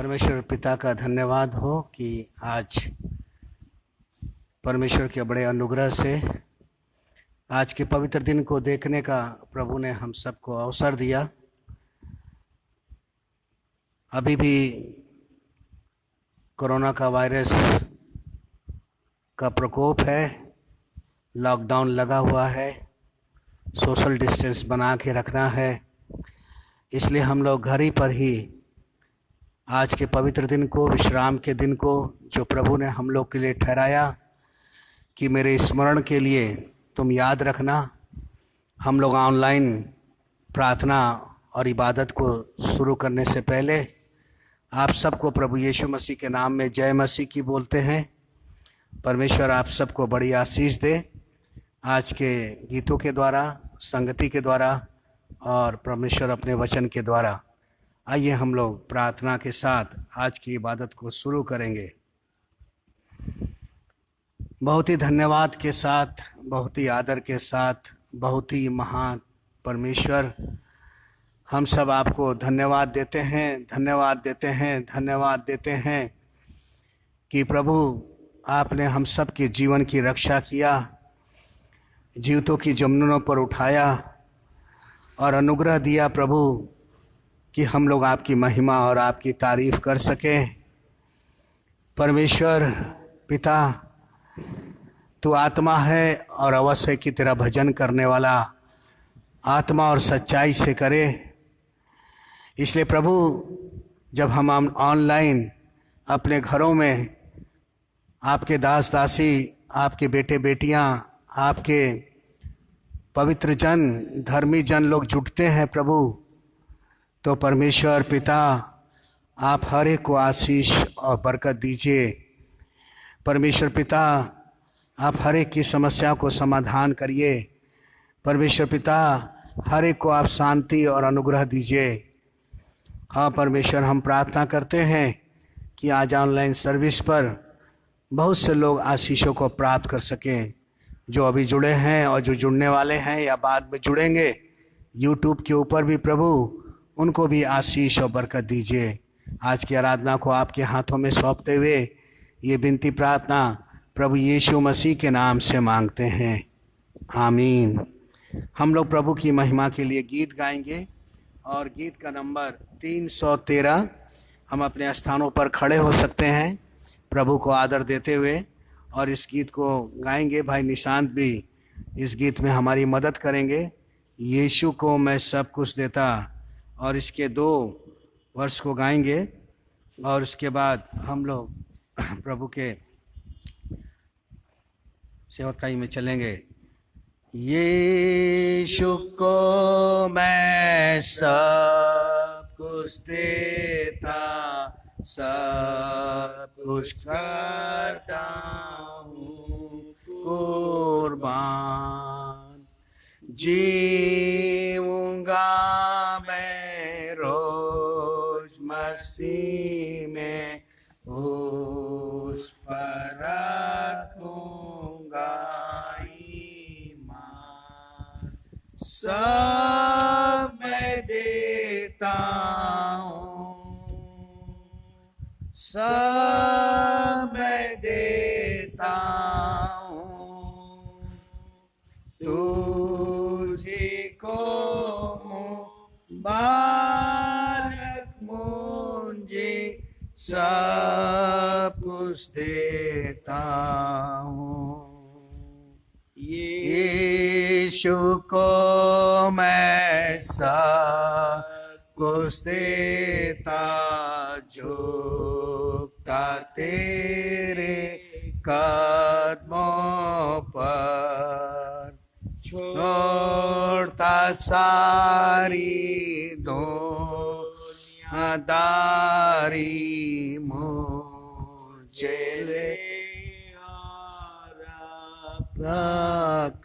परमेश्वर पिता का धन्यवाद हो कि आज परमेश्वर के बड़े अनुग्रह से आज के पवित्र दिन को देखने का प्रभु ने हम सबको अवसर दिया। अभी भी कोरोना का वायरस का प्रकोप है, लॉकडाउन लगा हुआ है, सोशल डिस्टेंस बना के रखना है, इसलिए हम लोग घर ही पर ही आज के पवित्र दिन को, विश्राम के दिन को जो प्रभु ने हम लोग के लिए ठहराया कि मेरे स्मरण के लिए तुम याद रखना, हम लोग ऑनलाइन प्रार्थना और इबादत को शुरू करने से पहले आप सबको प्रभु यीशु मसीह के नाम में जय मसीह की बोलते हैं। परमेश्वर आप सबको बड़ी आशीष दे आज के गीतों के द्वारा, संगति के द्वारा और परमेश्वर अपने वचन के द्वारा। आइए हम लोग प्रार्थना के साथ आज की इबादत को शुरू करेंगे। बहुत ही धन्यवाद के साथ, बहुत ही आदर के साथ, बहुत ही महान परमेश्वर, हम सब आपको धन्यवाद देते हैं, धन्यवाद देते हैं, धन्यवाद देते हैं कि प्रभु आपने हम सब के जीवन की रक्षा किया, जीवितों की जमीनों पर उठाया और अनुग्रह दिया प्रभु कि हम लोग आपकी महिमा और आपकी तारीफ कर सकें। परमेश्वर पिता, तू आत्मा है और अवश्य की तेरा भजन करने वाला आत्मा और सच्चाई से करे। इसलिए प्रभु जब हम ऑनलाइन अपने घरों में आपके दास दासी, आपके बेटे बेटियां, आपके पवित्र जन, धर्मी जन लोग जुटते हैं प्रभु, तो परमेश्वर पिता आप हर एक को आशीष और बरकत दीजिए। परमेश्वर पिता आप हर एक की समस्या को समाधान करिए। परमेश्वर पिता हर एक को आप शांति और अनुग्रह दीजिए। हाँ परमेश्वर, हम प्रार्थना करते हैं कि आज ऑनलाइन सर्विस पर बहुत से लोग आशीषों को प्राप्त कर सकें, जो अभी जुड़े हैं और जो जुड़ने वाले हैं या बाद में जुड़ेंगे यूट्यूब के ऊपर भी। प्रभु उनको भी आशीष और बरकत दीजिए। आज की आराधना को आपके हाथों में सौंपते हुए ये विनती प्रार्थना प्रभु यीशु मसीह के नाम से मांगते हैं, आमीन। हम लोग प्रभु की महिमा के लिए गीत गाएंगे और गीत का नंबर 313। हम अपने स्थानों पर खड़े हो सकते हैं प्रभु को आदर देते हुए और इस गीत को गाएंगे। भाई निशांत भी इस गीत में हमारी मदद करेंगे। यीशु को मैं सब कुछ देता, और इसके 2 वर्ष को गाएंगे और उसके बाद हम लोग प्रभु के सेवकाई में चलेंगे। यीशु को मैं सब कुछ देता, सब कुछ करता हूँ कुर्बान, जीऊंगा मैं रोज मसीह में, उस पर रखूंगा ईमान। सब मैं देता हूँ, सब मैं देता हूँ, तुझे को मुबारक मुझे सब कुछ देता हूँ। यीशु को मैं सब कुछ देता, झुकता तेरे कदमों पर, छोड़ता सारी दुनियादारी, मुझे ले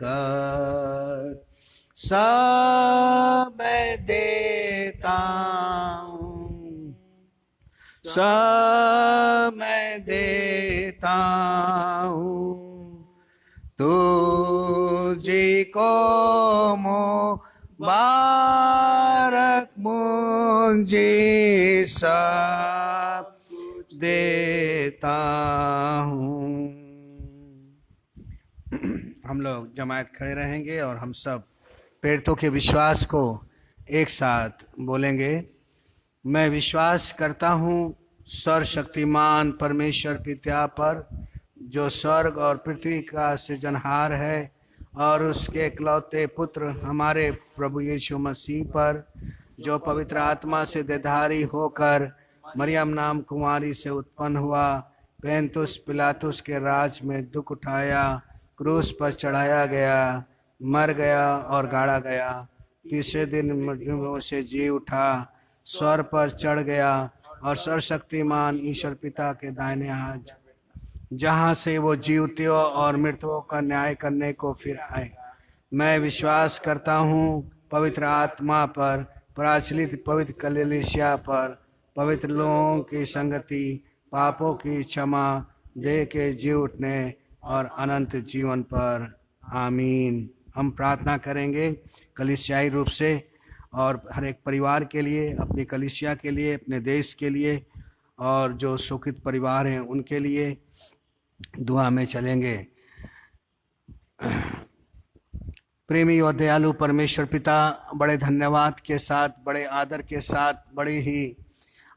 कर सब मैं देता हूँ, सब मैं देता हूँ, तुझे को मुबारक मुझे सब लोग जमायत खड़े रहेंगे और हम सब प्रेरितों के विश्वास को एक साथ बोलेंगे। मैं विश्वास करता हूँ सर्वशक्तिमान परमेश्वर पिता पर, जो स्वर्ग और पृथ्वी का सृजनहार है, और उसके इकलौते पुत्र हमारे प्रभु यीशु मसीह पर, जो पवित्र आत्मा से देहधारी होकर मरियम नाम कुमारी से उत्पन्न हुआ, पैंतुस पिलातुस के राज में दुख उठाया, क्रूस पर चढ़ाया गया, मर गया और गाड़ा गया, तीसरे दिन मृतकों से जी उठा, स्वर पर चढ़ गया और सर्वशक्तिमान ईश्वर पिता के दाहिने हाथ, जहाँ से वो जीवतियों और मृतकों का न्याय करने को फिर आए। मैं विश्वास करता हूँ पवित्र आत्मा पर, प्रचलित पवित्र कलीसिया पर, पवित्र लोगों की संगति, पापों की क्षमा, देह के जी उठने और अनंत जीवन पर। आमीन। हम प्रार्थना करेंगे कलीसियाई रूप से और हर एक परिवार के लिए, अपनी कलीसिया के लिए, अपने देश के लिए, और जो शोकित परिवार हैं उनके लिए दुआ में चलेंगे। प्रेमी और दयालु परमेश्वर पिता, बड़े धन्यवाद के साथ, बड़े आदर के साथ, बड़ी ही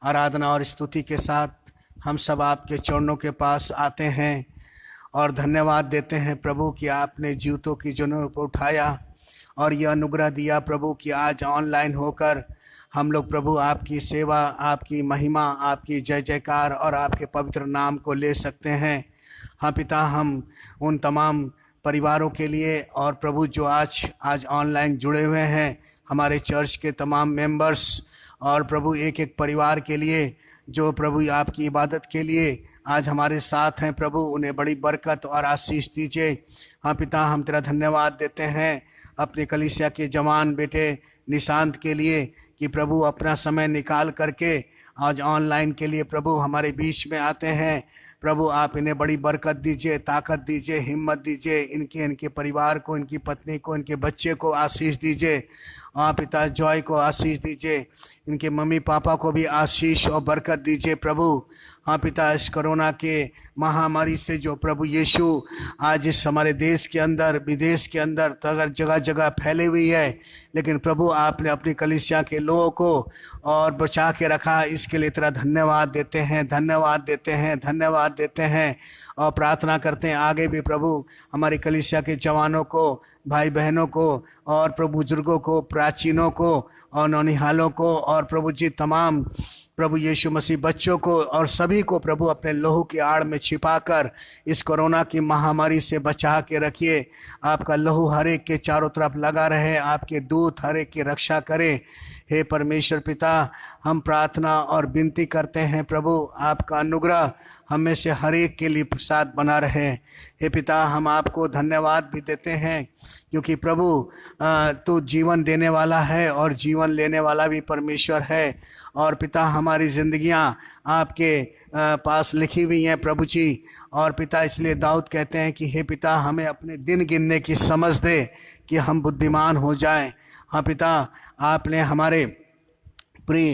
आराधना और स्तुति के साथ हम सब आपके चरणों के पास आते हैं और धन्यवाद देते हैं प्रभु कि आपने जीवतों की जनों को उठाया और यह अनुग्रह दिया प्रभु कि आज ऑनलाइन होकर हम लोग प्रभु आपकी सेवा, आपकी महिमा, आपकी जय जयकार और आपके पवित्र नाम को ले सकते हैं। हाँ पिता, हम उन तमाम परिवारों के लिए और प्रभु जो आज ऑनलाइन जुड़े हुए हैं, हमारे चर्च के तमाम मेंबर्स और प्रभु एक एक परिवार के लिए जो प्रभु आपकी इबादत के लिए आज हमारे साथ हैं प्रभु, उन्हें बड़ी बरकत और आशीष दीजिए। हाँ पिता, हम तेरा धन्यवाद देते हैं अपने कलीसिया के जवान बेटे निशांत के लिए कि प्रभु अपना समय निकाल करके आज ऑनलाइन के लिए प्रभु हमारे बीच में आते हैं। प्रभु आप इन्हें बड़ी बरकत दीजिए, ताकत दीजिए, हिम्मत दीजिए, इनके परिवार को, इनकी पत्नी को, इनके बच्चे को आशीष दीजिए। हाँ पिता, जॉय को आशीष दीजिए, इनके मम्मी पापा को भी आशीष और बरकत दीजिए प्रभु। हाँ पिता, इस कोरोना के महामारी से जो प्रभु यीशु आज इस हमारे देश के अंदर, विदेश के अंदर अगर जगह जगह फैली हुई है, लेकिन प्रभु आपने अपनी कलीसिया के लोगों को और बचा के रखा, इसके लिए तेरा धन्यवाद देते हैं, धन्यवाद देते हैं, धन्यवाद देते हैं। और प्रार्थना करते हैं आगे भी प्रभु हमारी कलीसिया के जवानों को, भाई बहनों को और प्रभु बुजुर्गों को, प्राचीनों को और नौनिहालों को और प्रभु जी तमाम प्रभु यीशु मसीह बच्चों को और सभी को प्रभु अपने लहू की आड़ में छिपाकर इस कोरोना की महामारी से बचा के रखिए। आपका लहू हर एक के चारों तरफ लगा रहे, आपके दूत हर एक की रक्षा करें। हे परमेश्वर पिता, हम प्रार्थना और विनती करते हैं प्रभु आपका अनुग्रह हम में से हर एक के लिए साथ बना रहे। हे पिता, हम आपको धन्यवाद भी देते हैं क्योंकि प्रभु तू जीवन देने वाला है और जीवन लेने वाला भी परमेश्वर है। और पिता, हमारी ज़िंदगियां आपके पास लिखी हुई हैं प्रभु जी। और पिता, इसलिए दाऊद कहते हैं कि हे पिता, हमें अपने दिन गिनने की समझ दे कि हम बुद्धिमान हो जाएं। हाँ पिता, आपने हमारे प्रिय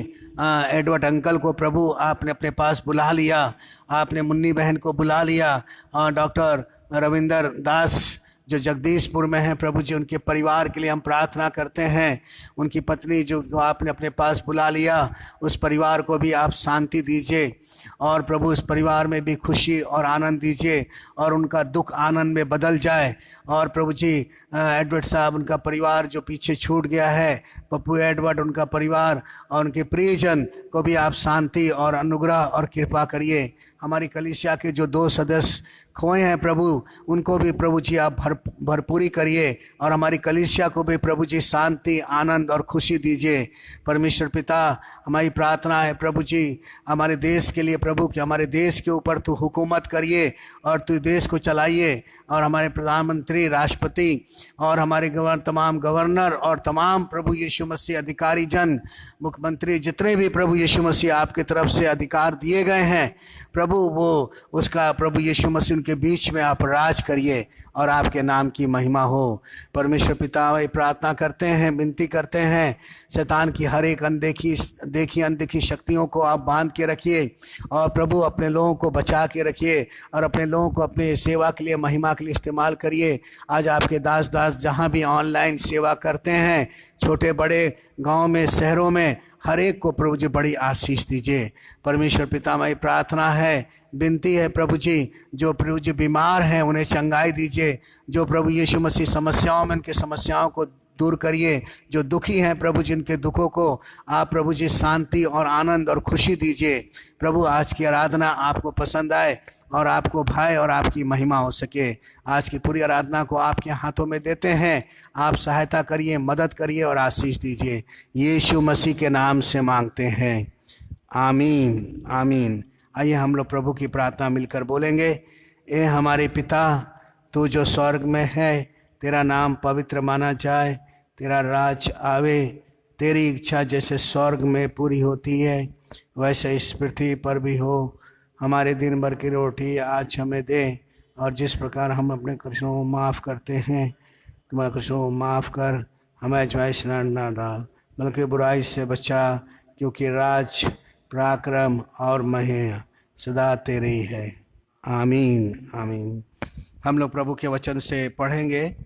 एडवर्ड अंकल को प्रभु आपने अपने पास बुला लिया, आपने मुन्नी बहन को बुला लिया, डॉक्टर रविंदर दास जो जगदीशपुर में हैं प्रभु जी, उनके परिवार के लिए हम प्रार्थना करते हैं। उनकी पत्नी जो आपने अपने पास बुला लिया, उस परिवार को भी आप शांति दीजिए और प्रभु उस परिवार में भी खुशी और आनंद दीजिए और उनका दुख आनंद में बदल जाए। और प्रभु जी एडवर्ड साहब, उनका परिवार जो पीछे छूट गया है, पप्पू एडवर्ड, उनका परिवार और उनके प्रियजन को भी आप शांति और अनुग्रह और कृपा करिए। हमारी कलीसिया के जो 2 सदस्य खोए हैं प्रभु, उनको भी प्रभु जी आप भरपूरी करिए और हमारी कलीसिया को भी प्रभु जी शांति, आनंद और खुशी दीजिए। परमेश्वर पिता, हमारी प्रार्थना है प्रभु जी हमारे देश के लिए प्रभु कि हमारे देश के ऊपर तू हुकूमत करिए और तू देश को चलाइए। और हमारे प्रधानमंत्री, राष्ट्रपति और हमारे तमाम गवर्नर और तमाम प्रभु यीशु मसीह अधिकारी जन, मुख्यमंत्री, जितने भी प्रभु यीशु मसीह आपके तरफ से अधिकार दिए गए हैं प्रभु, वो उसका प्रभु यीशु मसीह उनके बीच में आप राज करिए और आपके नाम की महिमा हो। परमेश्वर पिता, वही प्रार्थना करते हैं, विनती करते हैं, शैतान की हर एक अनदेखी शक्तियों को आप बांध के रखिए और प्रभु अपने लोगों को बचा के रखिए और अपने लोगों को अपने सेवा के लिए, महिमा के लिए इस्तेमाल करिए। आज आपके दास जहाँ भी ऑनलाइन सेवा करते हैं, छोटे बड़े गांव में, शहरों में, हर एक को प्रभु जी बड़ी आशीष दीजिए। परमेश्वर पिता, मेरी प्रार्थना है, विनती है प्रभु जी, जो प्रभु जी बीमार हैं उन्हें चंगाई दीजिए। जो प्रभु यीशु मसीह समस्याओं में, उनकी समस्याओं को दूर करिए। जो दुखी हैं प्रभु जी, उनके दुखों को आप प्रभु जी शांति और आनंद और खुशी दीजिए। प्रभु आज की आराधना आपको पसंद आए और आपको भाए और आपकी महिमा हो सके। आज की पूरी आराधना को आपके हाथों में देते हैं। आप सहायता करिए, मदद करिए और आशीष दीजिए। यीशु मसीह के नाम से मांगते हैं, आमीन आमीन। आइए हम लोग प्रभु की प्रार्थना मिलकर बोलेंगे। ए हमारे पिता, तू जो स्वर्ग में है, तेरा नाम पवित्र माना जाए, तेरा राज आवे, तेरी इच्छा जैसे स्वर्ग में पूरी होती है वैसे इस पृथ्वी पर भी हो। हमारे दिन भर की रोटी आज हमें दे, और जिस प्रकार हम अपने कृष्णों को माफ़ करते हैं, तुम्हारे कृष्णों को माफ़ कर। हमें आजमाइश न डाल, बल्कि बुराई से बचा, क्योंकि राज, पराक्रम और महिमा सदा तेरी है। आमीन आमीन। हम लोग प्रभु के वचन से पढ़ेंगे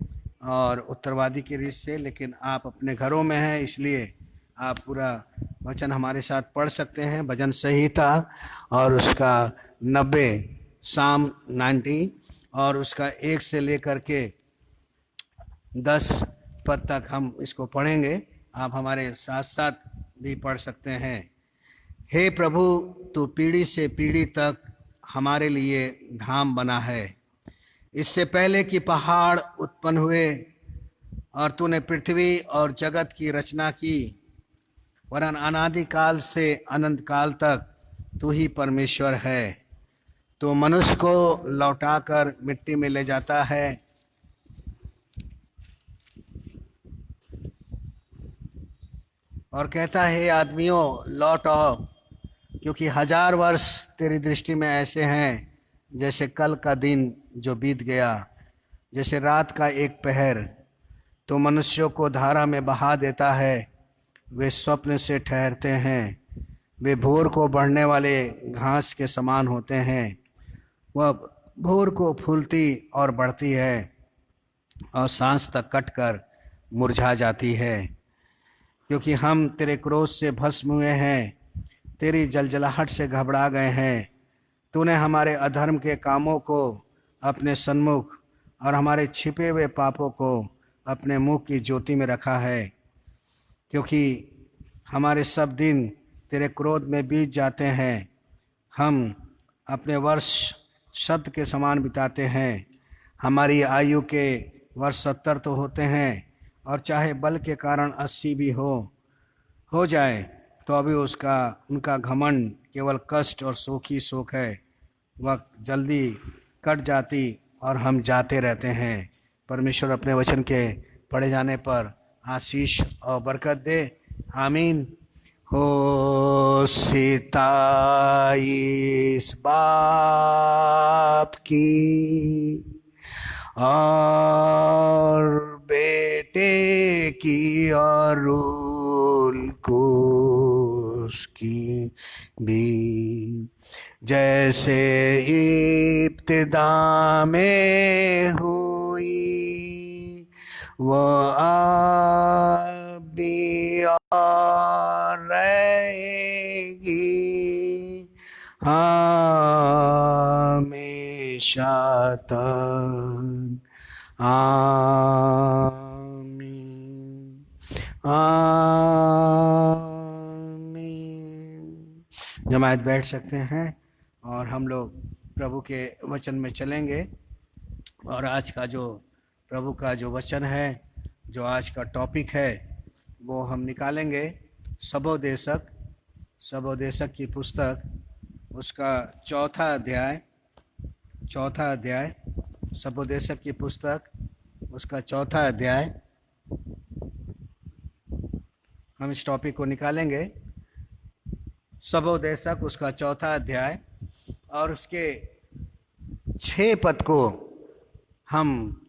और उत्तरवादी की रीत से, लेकिन आप अपने घरों में हैं इसलिए आप पूरा वचन हमारे साथ पढ़ सकते हैं। भजन संहिता और उसका 90, साम 90 और उसका 1 से लेकर के 10 पद तक हम इसको पढ़ेंगे। आप हमारे साथ साथ भी पढ़ सकते हैं। हे प्रभु, तू पीढ़ी से पीढ़ी तक हमारे लिए धाम बना है। इससे पहले कि पहाड़ उत्पन्न हुए और तूने पृथ्वी और जगत की रचना की, वरन अनादि काल से अनंत काल तक तू ही परमेश्वर है। तो मनुष्य को लौटाकर मिट्टी में ले जाता है और कहता है, आदमियों लौट आओ, क्योंकि 1000 वर्ष तेरी दृष्टि में ऐसे हैं जैसे कल का दिन जो बीत गया, जैसे रात का एक पहर। तो मनुष्यों को धारा में बहा देता है, वे स्वप्न से ठहरते हैं। वे भोर को बढ़ने वाले घास के समान होते हैं। वह भोर को फूलती और बढ़ती है और सांझ तक कटकर मुरझा जाती है। क्योंकि हम तेरे क्रोध से भस्म हुए हैं, तेरी जलजलाहट से घबरा गए हैं। तूने हमारे अधर्म के कामों को अपने सन्मुख और हमारे छिपे हुए पापों को अपने मुंह की ज्योति में रखा है। क्योंकि हमारे सब दिन तेरे क्रोध में बीत जाते हैं। हम अपने वर्ष शब्द के समान बिताते हैं। हमारी आयु के वर्ष 70 तो होते हैं, और चाहे बल के कारण 80 भी हो जाए तो अभी उनका घमंड केवल कष्ट और शोक ही शोक है। वह जल्दी कट जाती और हम जाते रहते हैं। परमेश्वर अपने वचन के पढ़े जाने पर आशीष और बरकत दे। आमीन। हो सीता इस बाप की और बेटे की और रूल को उसकी भी, जैसे इब्तिदा में हुई वो अब भी और रहेगी हमेशा तक। आमीन आमीन। जमायत बैठ सकते हैं और हम लोग प्रभु के वचन में चलेंगे। और आज का जो प्रभु का जो वचन है, जो आज का टॉपिक है, वो हम निकालेंगे सबोदेशक की पुस्तक, उसका चौथा अध्याय सबोदेशक की पुस्तक, उसका चौथा अध्याय। हम इस टॉपिक को निकालेंगे, सबोदेशक उसका चौथा अध्याय, और उसके 6 पद को हम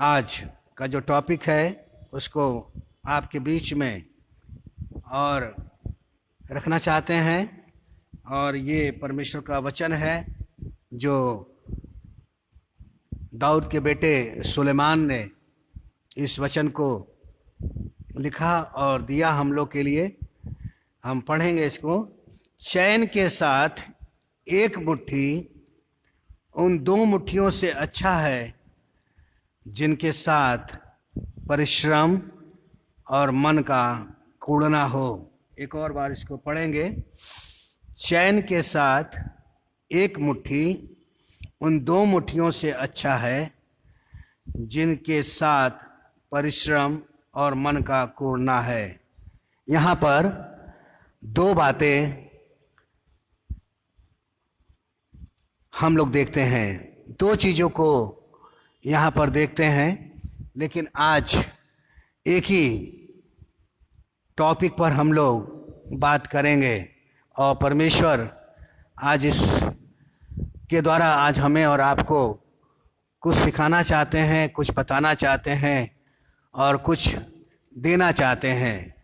आज का जो टॉपिक है उसको आपके बीच में और रखना चाहते हैं। और ये परमेश्वर का वचन है जो दाऊद के बेटे सुलेमान ने इस वचन को लिखा और दिया हम लोग के लिए। हम पढ़ेंगे इसको। चैन के साथ एक मुट्ठी उन दो मुट्ठियों से अच्छा है जिनके साथ परिश्रम और मन का कूड़ना हो। एक और बार इसको पढ़ेंगे। चैन के साथ एक मुट्ठी उन दो मुट्ठियों से अच्छा है जिनके साथ परिश्रम और मन का कूड़ना है। यहाँ पर दो बातें हम लोग देखते हैं, दो चीज़ों को यहाँ पर देखते हैं, लेकिन आज एक ही टॉपिक पर हम लोग बात करेंगे। और परमेश्वर आज इस के द्वारा आज हमें और आपको कुछ सिखाना चाहते हैं, कुछ बताना चाहते हैं और कुछ देना चाहते हैं।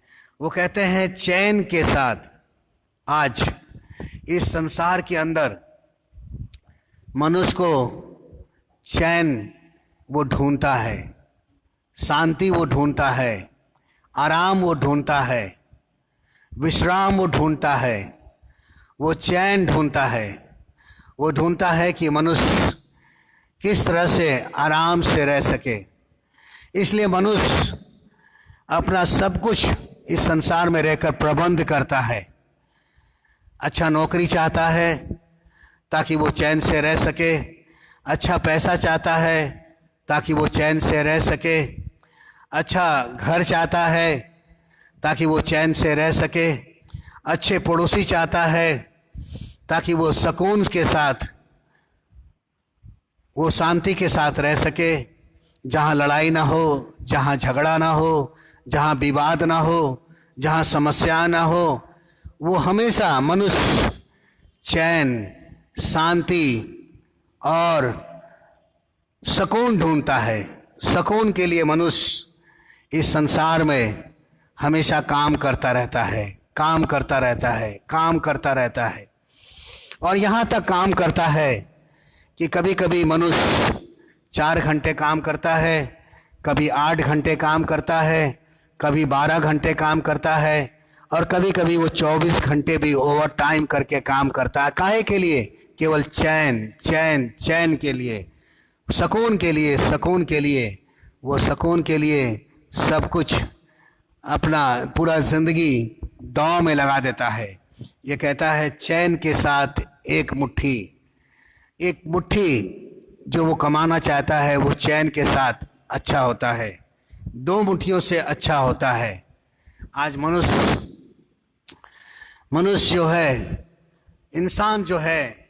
वो कहते हैं चैन के साथ। आज इस संसार के अंदर मनुष्य को चैन वो ढूंढता है, शांति वो ढूंढता है, आराम वो ढूंढता है, विश्राम वो ढूंढता है, वो चैन ढूंढता है। वो ढूंढता है कि मनुष्य किस तरह से आराम से रह सके। इसलिए मनुष्य अपना सब कुछ इस संसार में रहकर प्रबंध करता है। अच्छा नौकरी चाहता है ताकि वो चैन से रह सके, अच्छा पैसा चाहता है ताकि वो चैन से रह सके, अच्छा घर चाहता है ताकि वो चैन से रह सके, अच्छे पड़ोसी चाहता है ताकि वो सुकून के साथ, वो शांति के साथ रह सके, जहाँ लड़ाई ना हो, जहाँ झगड़ा ना हो, जहाँ विवाद ना हो, जहाँ समस्या ना हो। वो हमेशा मनुष्य चैन, शांति और सुकून ढूंढता है। सुकून के लिए मनुष्य इस संसार में हमेशा काम करता रहता है, काम करता रहता है, काम करता रहता है। और यहाँ तक काम करता है कि कभी कभी मनुष्य 4 घंटे काम करता है, कभी 8 घंटे काम करता है, कभी 12 घंटे काम करता है और कभी कभी वो 24 घंटे भी ओवर टाइम करके काम करता है। काहे के लिए? केवल चैन, चैन, चैन के लिए, सुकून के लिए, सुकून के लिए। वो सुकून के लिए सब कुछ अपना पूरा ज़िंदगी दांव में लगा देता है। ये कहता है चैन के साथ एक मुट्ठी, एक मुट्ठी जो वो कमाना चाहता है वो चैन के साथ अच्छा होता है, 2 मुट्ठियों से अच्छा होता है। आज मनुष्य जो है, इंसान जो है,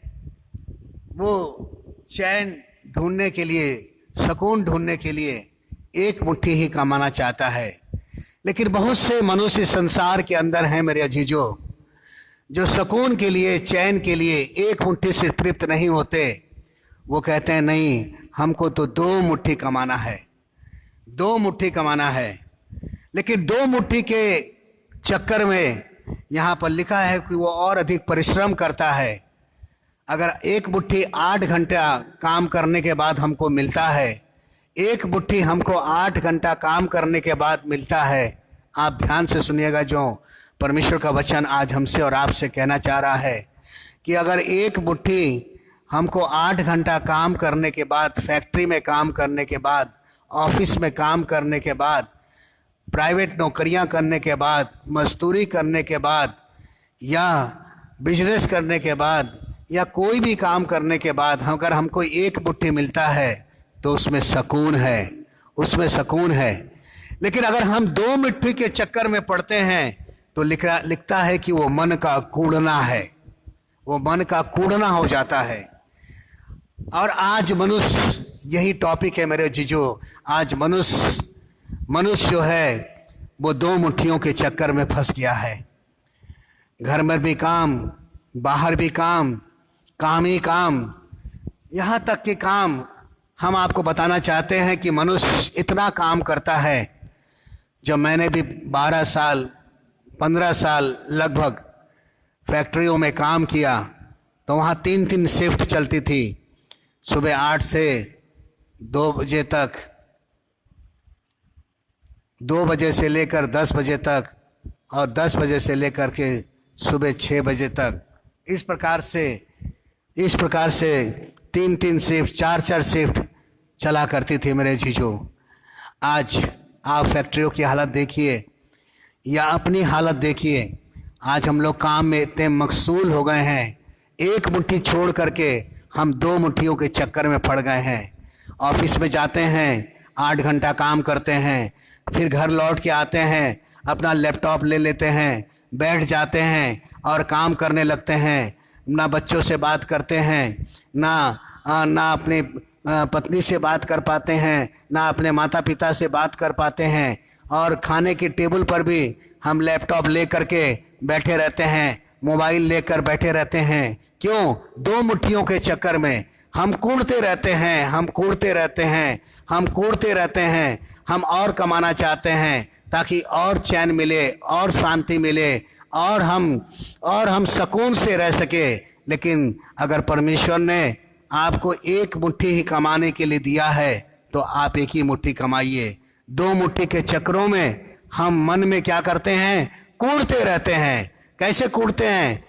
वो चैन ढूंढने के लिए, सुकून ढूंढने के लिए एक मुट्ठी ही कमाना चाहता है। लेकिन बहुत से मनुष्य संसार के अंदर हैं मेरे अजीजों, जो सुकून के लिए, चैन के लिए एक मुट्ठी से तृप्त नहीं होते। वो कहते हैं नहीं, हमको तो 2 मुट्ठी कमाना है, 2 मुट्ठी कमाना है। लेकिन 2 मुट्ठी के चक्कर में यहाँ पर लिखा है कि वो और अधिक परिश्रम करता है। अगर एक मुट्ठी 8 घंटा काम करने के बाद हमको मिलता है, एक मुट्ठी हमको 8 घंटा काम करने के बाद मिलता है। आप ध्यान से सुनिएगा, जो परमेश्वर का वचन आज हमसे और आपसे कहना चाह रहा है कि अगर एक मुट्ठी हमको 8 घंटा काम करने के बाद, फैक्ट्री में काम करने के बाद, ऑफिस में काम करने के बाद, प्राइवेट नौकरियां करने के बाद, मजदूरी करने के बाद, या बिजनेस करने के बाद, या कोई भी काम करने के बाद अगर हमको एक मुट्ठी मिलता है तो उसमें सुकून है, उसमें सुकून है। लेकिन अगर हम 2 मुट्ठी के चक्कर में पड़ते हैं तो लिखता है कि वो मन का कूड़ना है, वो मन का कूड़ना हो जाता है। और आज मनुष्य, यही टॉपिक है मेरे जीजो, आज मनुष्य जो है वो 2 मुट्ठियों के चक्कर में फंस गया है। घर में भी काम, बाहर भी काम, काम ही काम, यहाँ तक कि काम हम आपको बताना चाहते हैं कि मनुष्य इतना काम करता है। जब मैंने भी 12 साल 15 साल लगभग फैक्ट्रियों में काम किया तो वहाँ 3-3 शिफ्ट चलती थी। सुबह 8 से 2 बजे तक, 2 बजे से लेकर 10 बजे तक, और 10 बजे से लेकर के सुबह 6 बजे तक। इस प्रकार से 3-3 शिफ्ट, 4-4 शिफ्ट चला करती थी मेरे जीजो। आज आप फैक्ट्रियों की हालत देखिए या अपनी हालत देखिए। आज हम लोग काम में इतने मकसूल हो गए हैं, एक मुट्ठी छोड़ करके हम 2 मुट्ठियों के चक्कर में पड़ गए हैं। ऑफिस में जाते हैं, 8 घंटा काम करते हैं, फिर घर लौट के आते हैं, अपना लैपटॉप ले लेते हैं, बैठ जाते हैं और काम करने लगते हैं। ना बच्चों से बात करते हैं, ना अपने पत्नी से बात कर पाते हैं, ना अपने माता पिता से बात कर पाते हैं, और खाने की टेबल पर भी हम लैपटॉप ले करके बैठे रहते हैं, मोबाइल लेकर बैठे रहते हैं। क्यों? 2 मुट्ठियों के चक्कर में हम कूदते रहते हैं, हम कूदते रहते हैं। हम और कमाना चाहते हैं ताकि और चैन मिले, और शांति मिले, और हम सुकून से रह सके। लेकिन अगर परमेश्वर ने आपको एक मुट्ठी ही कमाने के लिए दिया है तो आप एक ही मुट्ठी कमाइए। 2 मुट्ठी के चक्करों में हम मन में क्या करते हैं? कूदते रहते हैं। कैसे कूदते हैं?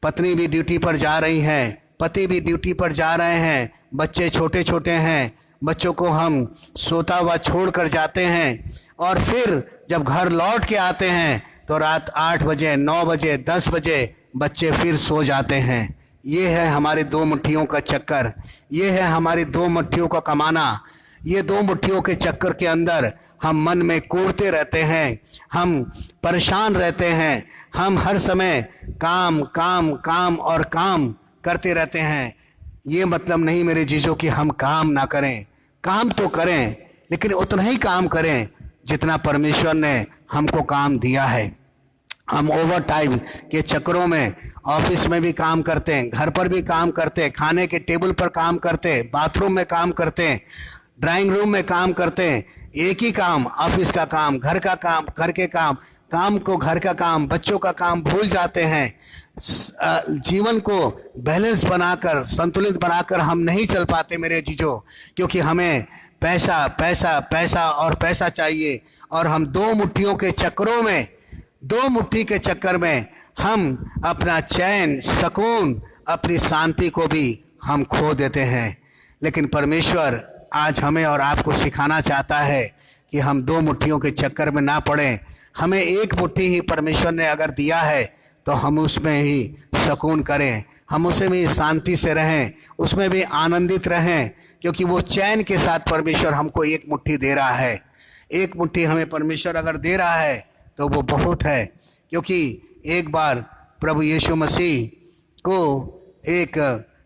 पत्नी भी ड्यूटी पर जा रही है, पति भी ड्यूटी पर जा रहे हैं, बच्चे छोटे छोटे हैं, बच्चों को हम सोता हुआ छोड़ कर जाते हैं, और फिर जब घर लौट के आते हैं तो रात 8 बजे, 9 बजे, 10 बजे बच्चे फिर सो जाते हैं। ये है हमारे 2 मुट्ठियों का चक्कर, ये है हमारी 2 मुट्ठियों का कमाना। ये 2 मुट्ठियों के चक्कर के अंदर हम मन में कूदते रहते हैं, हम परेशान रहते हैं, हम हर समय काम काम काम और काम करते रहते हैं। ये मतलब नहीं मेरे जीजों कि हम काम ना करें, काम तो करें, लेकिन उतना ही काम करें जितना परमेश्वर ने हमको काम दिया है। हम ओवर टाइम के चक्करों में ऑफिस में भी काम करते हैं, घर पर भी काम करते हैं, खाने के टेबल पर काम करते हैं, बाथरूम में काम करते हैं, ड्राइंग रूम में काम करते हैं। एक ही काम, ऑफिस का काम, घर का काम, घर के काम, काम को घर का काम, बच्चों का काम भूल जाते हैं। जीवन को बैलेंस बनाकर, संतुलित बनाकर हम नहीं चल पाते मेरे जीजो, क्योंकि हमें पैसा पैसा पैसा और पैसा चाहिए। और हम 2 मुट्ठियों के चक्करों में, 2 मुट्ठी के चक्कर में हम अपना चैन, सुकून, अपनी शांति को भी हम खो देते हैं। लेकिन परमेश्वर आज हमें और आपको सिखाना चाहता है कि हम 2 मुट्ठियों के चक्कर में ना पड़ें। हमें एक मुट्ठी ही परमेश्वर ने अगर दिया है तो हम उसमें ही सुकून करें, हम उसमें भी शांति से रहें, उसमें भी आनंदित रहें, क्योंकि वो चैन के साथ परमेश्वर हमको एक मुट्ठी दे रहा है। एक मुट्ठी हमें परमेश्वर अगर दे रहा है तो वो बहुत है। क्योंकि एक बार प्रभु यीशु मसीह को एक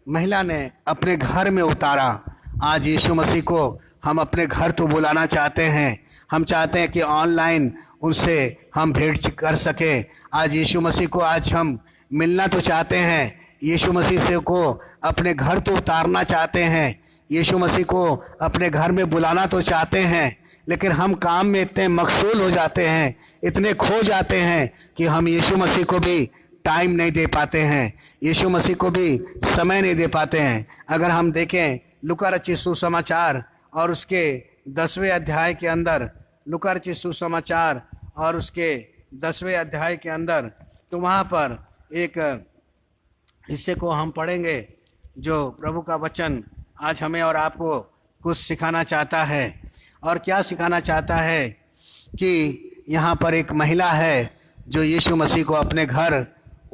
महिला ने अपने घर में उतारा। आज यीशु मसीह को हम अपने घर तो बुलाना चाहते हैं, हम चाहते हैं कि ऑनलाइन उनसे हम भेंट कर सके। आज यीशु मसीह को आज हम मिलना तो चाहते हैं, यीशु मसीह से को अपने घर तो उतारना चाहते हैं, यीशु मसीह को अपने घर में बुलाना तो चाहते हैं, लेकिन हम काम में इतने मकसूल हो जाते हैं, इतने खो जाते हैं कि हम यीशु मसीह को भी टाइम नहीं दे पाते हैं, यीशु मसीह को भी समय नहीं दे पाते हैं। अगर हम देखें लूका रचित सुसमाचार और उसके 10वें अध्याय के अंदर, लूका रचित सुसमाचार और उसके 10वें अध्याय के अंदर, तो वहाँ पर एक हिस्से को हम पढ़ेंगे जो प्रभु का वचन आज हमें और आपको कुछ सिखाना चाहता है। और क्या सिखाना चाहता है कि यहाँ पर एक महिला है जो यीशु मसीह को अपने घर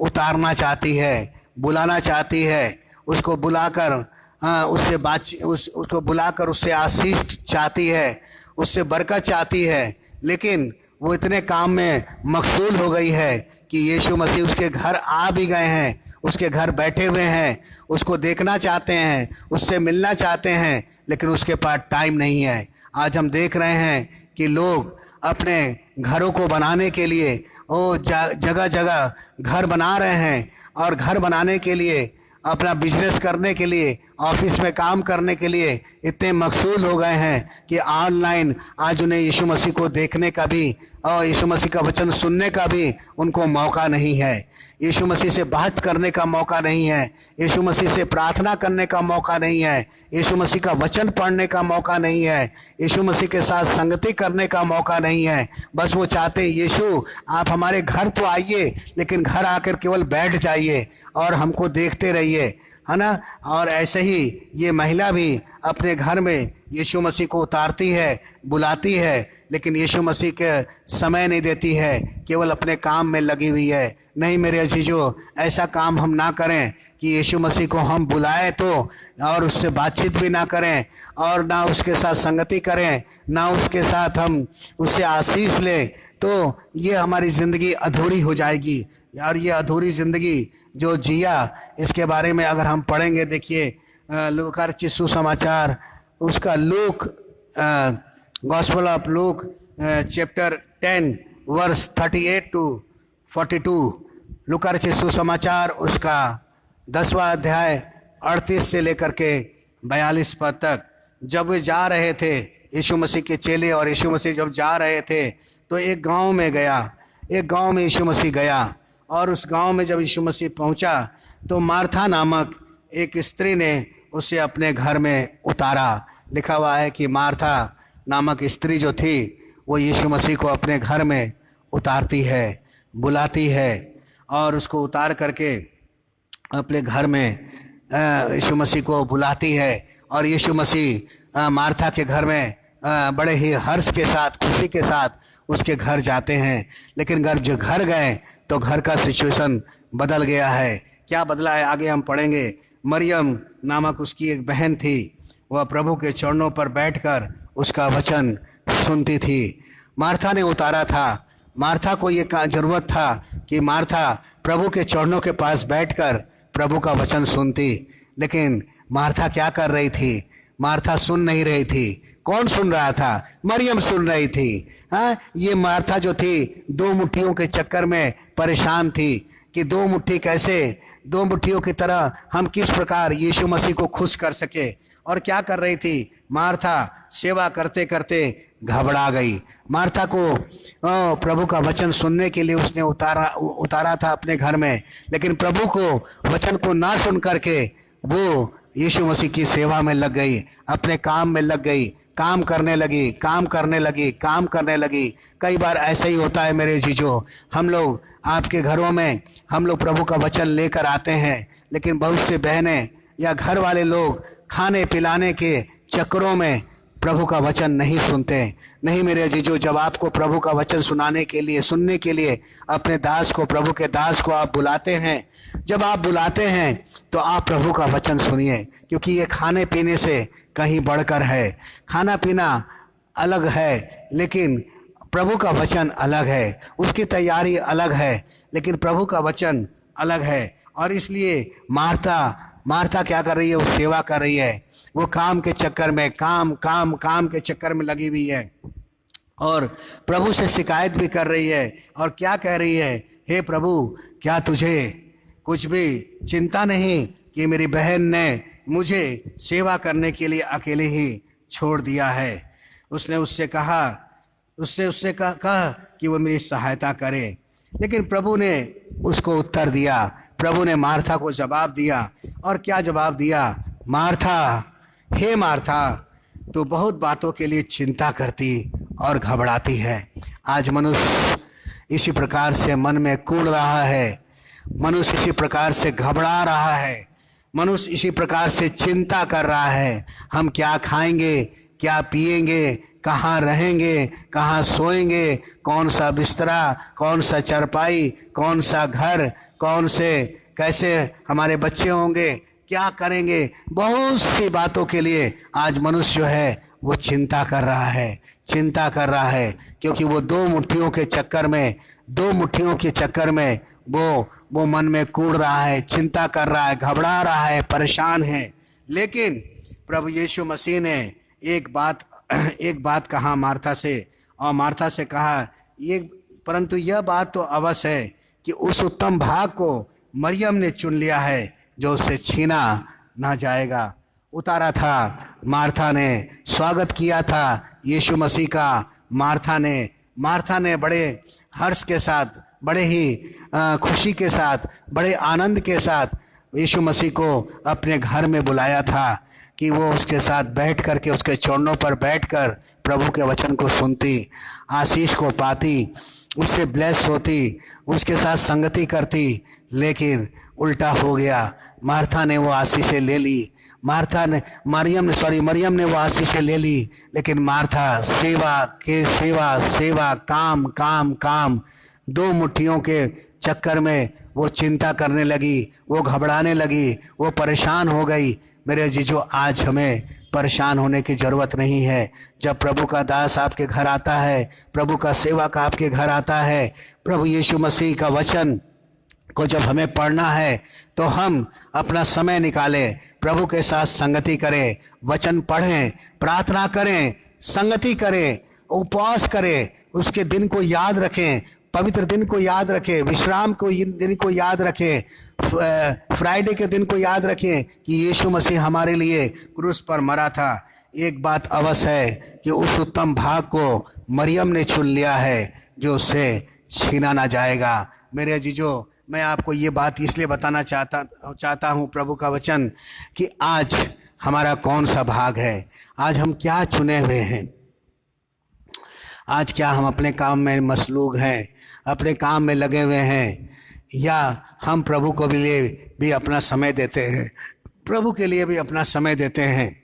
उतारना चाहती है, बुलाना चाहती है, उसको बुलाकर उसको बुलाकर उससे आशीष चाहती है, उससे बरकत चाहती है। लेकिन वो इतने काम में मकसूल हो गई है कि यीशु मसीह उसके घर आ भी गए हैं, उसके घर बैठे हुए हैं, उसको देखना चाहते हैं, उससे मिलना चाहते हैं, लेकिन उसके पास टाइम नहीं है। आज हम देख रहे हैं कि लोग अपने घरों को बनाने के लिए जगह जगह घर बना रहे हैं, और घर बनाने के लिए, अपना बिजनेस करने के लिए ऑफिस में काम करने के लिए इतने मकसूल हो गए हैं कि ऑनलाइन आज उन्हें यीशु मसीह को देखने का भी और यीशु मसीह का वचन सुनने का भी उनको मौका नहीं है। यीशु मसीह से बात करने का मौका नहीं है, यीशु मसीह से प्रार्थना करने का मौका नहीं है, यीशु मसीह का वचन पढ़ने का मौका नहीं है, यीशु मसीह के साथ संगति करने का मौका नहीं है। बस वो चाहते हैं यीशु आप हमारे घर तो आइए, लेकिन घर आकर केवल बैठ जाइए और हमको देखते रहिए, है ना। और ऐसे ही ये महिला भी अपने घर में यीशु मसीह को उतारती है, बुलाती है, लेकिन यीशु मसीह के समय नहीं देती है, केवल अपने काम में लगी हुई है। नहीं मेरे अजीजों, ऐसा काम हम ना करें कि यीशु मसीह को हम बुलाएं तो और उससे बातचीत भी ना करें और ना उसके साथ संगति करें, ना उसके साथ हम उससे आशीष लें, तो ये हमारी ज़िंदगी अधूरी हो जाएगी। यार ये अधूरी ज़िंदगी जो जिया, इसके बारे में अगर हम पढ़ेंगे, देखिए लूका रचित सुसमाचार, उसका Luke gospel of Luke chapter 10 verse 38 to 42, लूका रचित सुसमाचार उसका 10वां अध्याय 38 से लेकर के 42 पद तक। जब वे जा रहे थे, यीशु मसीह के चेले और यीशु मसीह जब जा रहे थे तो एक गांव में यीशु मसीह गया, और उस गांव में जब यीशु मसीह पहुंचा तो मार्था नामक एक स्त्री ने उसे अपने घर में उतारा। लिखा हुआ है कि मार्था नामक स्त्री जो थी वो यीशु मसीह को अपने घर में उतारती है, बुलाती है और उसको उतार करके अपने घर में यीशु मसीह को बुलाती है। और यीशु मसीह मार्था के घर में बड़े ही हर्ष के साथ, खुशी के साथ उसके घर जाते हैं। लेकिन जो घर गए तो घर का सिचुएशन बदल गया है। क्या बदला है आगे हम पढ़ेंगे। मरियम नामक उसकी एक बहन थी, वह प्रभु के चरणों पर बैठकर उसका वचन सुनती थी। मार्था ने उतारा था। मार्था को ये जरूरत था कि मार्था प्रभु के चरणों के पास बैठकर प्रभु का वचन सुनती, लेकिन मार्था क्या कर रही थी? मार्था सुन नहीं रही थी। कौन सुन रहा था? मरियम सुन रही थी। हाँ, ये मार्था जो थी 2 मुट्ठियों के चक्कर में परेशान थी कि 2 मुट्ठी कैसे, 2 मुट्ठियों की तरह हम किस प्रकार यीशु मसीह को खुश कर सके। और क्या कर रही थी? मार्था सेवा करते करते घबरा गई। मार्था को प्रभु का वचन सुनने के लिए उसने उतारा था अपने घर में, लेकिन प्रभु को वचन को ना सुन करके वो यीशु मसीह की सेवा में लग गई, अपने काम में लग गई, काम करने लगी। कई बार ऐसा ही होता है मेरे जीजो, हम लोग आपके घरों में हम लोग प्रभु का वचन लेकर आते हैं, लेकिन बहुत से बहनें या घर वाले लोग खाने पिलाने के चक्करों में प्रभु का वचन नहीं सुनते। नहीं मेरे जीजो, जब आपको प्रभु का वचन सुनने के लिए अपने दास को, प्रभु के दास को आप बुलाते हैं, जब आप बुलाते हैं तो आप प्रभु का वचन सुनिए, क्योंकि ये खाने पीने से कहीं बढ़कर है। खाना पीना अलग है, लेकिन प्रभु का वचन अलग है, उसकी तैयारी अलग है, लेकिन प्रभु का वचन अलग है। और इसलिए मार्था क्या कर रही है? वो सेवा कर रही है। वो काम के चक्कर में काम के चक्कर में लगी हुई है और प्रभु से शिकायत भी कर रही है। और क्या कह रही है? हे प्रभु, क्या तुझे कुछ भी चिंता नहीं कि मेरी बहन ने मुझे सेवा करने के लिए अकेले ही छोड़ दिया है? उसने उससे कहा कि वो मेरी सहायता करे। लेकिन प्रभु ने उसको उत्तर दिया, प्रभु ने मार्था को जवाब दिया। और क्या जवाब दिया? हे मार्था, तू बहुत बातों के लिए चिंता करती और घबराती है। आज मनुष्य इसी प्रकार से मन में कूड़ रहा है, मनुष्य इसी प्रकार से घबरा रहा है, मनुष्य इसी प्रकार से चिंता कर रहा है। हम क्या खाएंगे, क्या पिएंगे, कहाँ रहेंगे, कहाँ सोएंगे, कौन सा बिस्तरा, कौन सा चारपाई, कौन सा घर, कैसे हमारे बच्चे होंगे, क्या करेंगे। बहुत सी बातों के लिए आज मनुष्य जो है वो चिंता कर रहा है, क्योंकि वो 2 मुट्ठियों के चक्कर में वो मन में कूड़ रहा है, चिंता कर रहा है, घबरा रहा है, परेशान है। लेकिन प्रभु यीशु मसीह ने एक बात कहा मार्था से, और मार्था से कहा परंतु यह बात तो अवश्य है कि उस उत्तम भाग को मरियम ने चुन लिया है जो उससे छीना ना जाएगा। उतारा था, मार्था ने स्वागत किया था यीशु मसीह का। मार्था ने बड़े हर्ष के साथ, बड़े ही खुशी के साथ, बड़े आनंद के साथ यीशु मसीह को अपने घर में बुलाया था कि वो उसके साथ बैठ कर के, उसके चरणों पर बैठकर प्रभु के वचन को सुनती, आशीष को पाती, उससे ब्लेस होती, उसके साथ संगति करती। लेकिन उल्टा हो गया। मार्था ने वो आशीषें ले ली, मरियम ने वो आशीषें ले ली, लेकिन मार्था सेवा, काम, दो मुट्ठियों के चक्कर में वो चिंता करने लगी, वो घबराने लगी, वो परेशान हो गई। मेरे जीजो, आज हमें परेशान होने की ज़रूरत नहीं है। जब प्रभु का दास आपके घर आता है, प्रभु का सेवक आपके घर आता है, प्रभु यीशु मसीह का वचन को जब हमें पढ़ना है तो हम अपना समय निकालें, प्रभु के साथ संगति करें, वचन पढ़ें, प्रार्थना करें, संगति करें, उपवास करें, उसके दिन को याद रखें, पवित्र दिन को याद रखें, विश्राम को दिन को याद रखें, फ्राइडे के दिन को याद रखें कि यीशु मसीह हमारे लिए क्रूस पर मरा था। एक बात अवश्य है कि उस उत्तम भाग को मरियम ने चुन लिया है जो उससे छीना ना जाएगा। मेरे जीजो, मैं आपको ये बात इसलिए बताना चाहता हूँ, प्रभु का वचन, कि आज हमारा कौन सा भाग है, आज हम क्या चुने हुए हैं, आज क्या हम अपने काम में मसलूग हैं, अपने काम में लगे हुए हैं, या हम प्रभु को भी अपना समय देते हैं, प्रभु के लिए भी अपना समय देते हैं।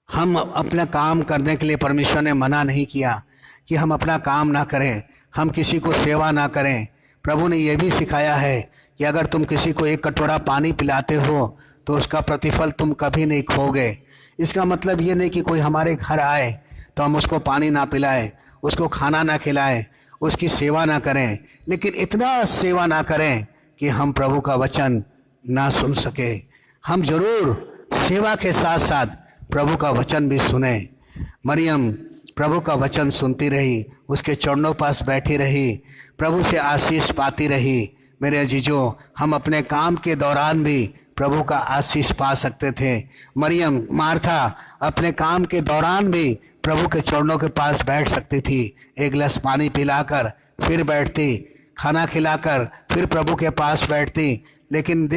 हम अपना काम करने के लिए परमेश्वर ने मना नहीं किया कि हम अपना काम ना करें, हम किसी को सेवा ना करें। प्रभु ने यह भी सिखाया है कि अगर तुम किसी को एक कटोरा पानी पिलाते हो तो उसका प्रतिफल तुम कभी नहीं खोगे। इसका मतलब ये नहीं कि कोई हमारे घर आए तो हम उसको पानी ना पिलाएं, उसको खाना ना खिलाएं, उसकी सेवा ना करें, लेकिन इतना सेवा ना करें कि हम प्रभु का वचन ना सुन सके। हम जरूर सेवा के साथ साथ प्रभु का वचन भी सुने। मरियम प्रभु का वचन सुनती रही, उसके चरणों पास बैठी रही, प्रभु से आशीष पाती रही। मेरे अजीजों, हम अपने काम के दौरान भी प्रभु का आशीष पा सकते थे। मार्था अपने काम के दौरान भी प्रभु के चरणों के पास बैठ सकती थी, एक गिलास पानी पिलाकर फिर बैठती, खाना खिलाकर फिर प्रभु के पास बैठती। लेकिन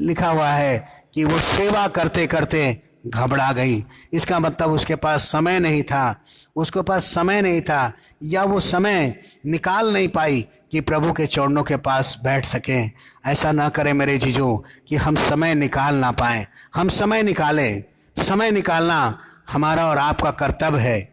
लिखा हुआ है कि वो सेवा करते करते घबरा गई। इसका मतलब उसके पास समय नहीं था, उसके पास समय नहीं था, या वो समय निकाल नहीं पाई कि प्रभु के चरणों के पास बैठ सकें। ऐसा ना करें मेरे जीजों कि हम समय निकाल ना पाएं। हम समय निकालें। समय निकालना हमारा और आपका कर्तव्य है।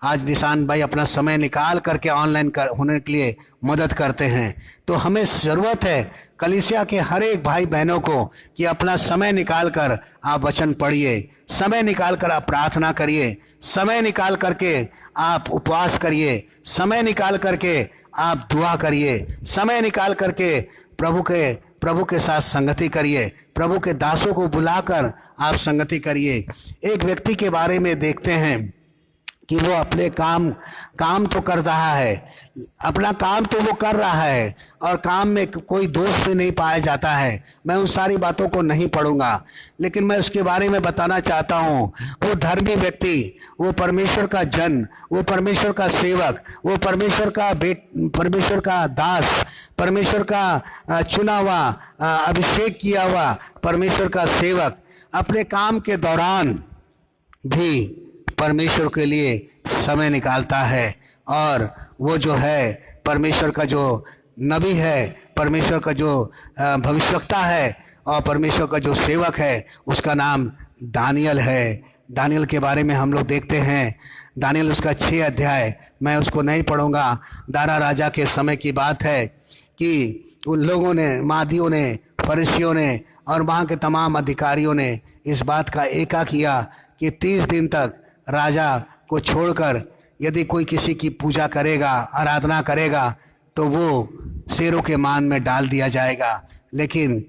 आज निशान भाई अपना समय निकाल करके ऑनलाइन होने के लिए मदद करते हैं, तो हमें ज़रूरत है कलीसिया के हर एक भाई बहनों को कि अपना समय निकाल कर आप वचन पढ़िए, समय निकाल कर आप प्रार्थना करिए, समय निकाल करके आप उपवास करिए, समय निकाल करके आप दुआ करिए, समय निकाल करके प्रभु के साथ संगति करिए, प्रभु के दासों को बुलाकर आप संगति करिए। एक व्यक्ति के बारे में देखते हैं कि वो अपने काम तो कर रहा है, अपना काम तो वो कर रहा है और काम में कोई दोष भी नहीं पाया जाता है। मैं उन सारी बातों को नहीं पढ़ूंगा, लेकिन मैं उसके बारे में बताना चाहता हूँ। वो धर्मी व्यक्ति, वो परमेश्वर का जन, वो परमेश्वर का सेवक, वो परमेश्वर का दास, परमेश्वर का चुना हुआ, अभिषेक किया हुआ परमेश्वर का सेवक अपने काम के दौरान भी परमेश्वर के लिए समय निकालता है। और वो जो है परमेश्वर का जो नबी है, परमेश्वर का जो भविष्यवक्ता है और परमेश्वर का जो सेवक है, उसका नाम दानियल है। दानियल के बारे में हम लोग देखते हैं, दानियल उसका 6 अध्याय, मैं उसको नहीं पढ़ूंगा। दारा राजा के समय की बात है कि उन लोगों ने, मादियों ने, फरीसियों ने और वहाँ के तमाम अधिकारियों ने इस बात का एका किया कि 30 दिन तक राजा को छोड़कर यदि कोई किसी की पूजा करेगा, आराधना करेगा, तो वो शेरों के मान में डाल दिया जाएगा। लेकिन